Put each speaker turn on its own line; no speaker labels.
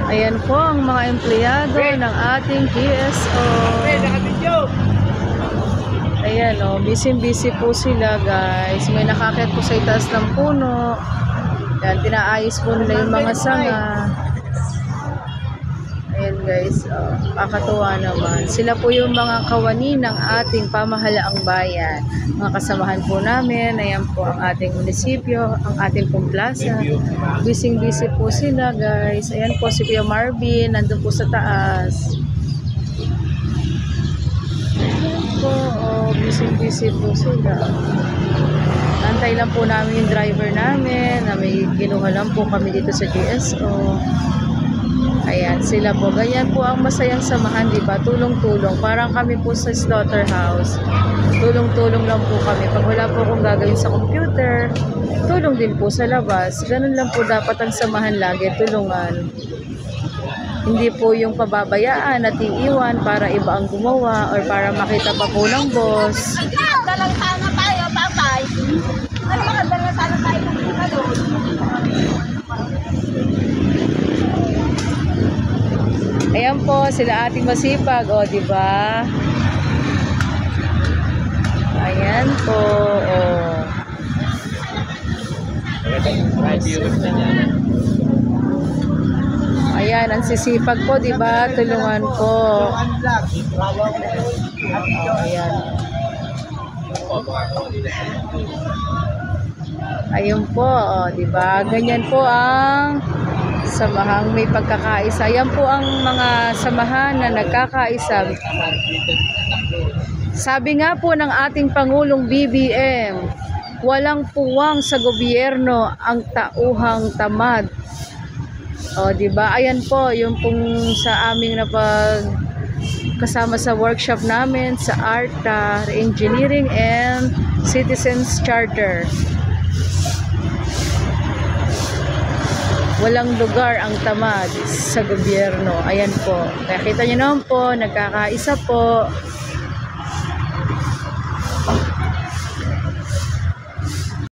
Ayan po ang mga empleyado ng ating GSO. Ayan o, busy po sila guys. May nakakit po sa itaas ng puno. Ayan, pinaayos po nila yung mga sanga. Ayan guys, kakatuwa naman. Sila po yung mga kawani ng ating pamahalaang bayan. Mga kasamahan po namin, ayan po ang ating munisipyo, ang ating pong plaza. Busy po sila guys. Ayan po si Kuya Marvin, nandun po sa taas. Ayan po, busy po sila. Antay lang po namin yung driver namin na may kinuha lang po kami dito sa GSO. Ayan, sila po. Ganyan po ang masayang samahan, diba? Tulong-tulong. Parang kami po sa slaughterhouse. Tulong-tulong lang po kami. Pag wala po akong gagawin sa computer, tulong din po sa labas. Ganun lang po dapat ang samahan lagi. Tulungan. Hindi po yung pababayaan at iiwan para iba ang gumawa or para makita pa po ng boss.
Dalang sana tayo, papay. Ano ba, dalang sana tayo ng doon?
Ayan po, sila ating masipag, o, diba? Ayan po, o. Ayan, ang sisipag po, diba? Tulungan po. Ayan. Ayun po, o, diba? Ganyan po ang samahang may pagkakaisa. Yan po ang mga samahan na nagkakaisa. Sabi nga po ng ating Pangulong BBM, walang puwang sa gobyerno ang tauhang tamad. O, diba? Ayan po, yung pong sa aming kasama sa workshop namin sa ARTA, Engineering and Citizens Charter. Walang lugar ang tamad sa gobyerno. Ayan po. Nakita nyo naman po, nagkakaisa po.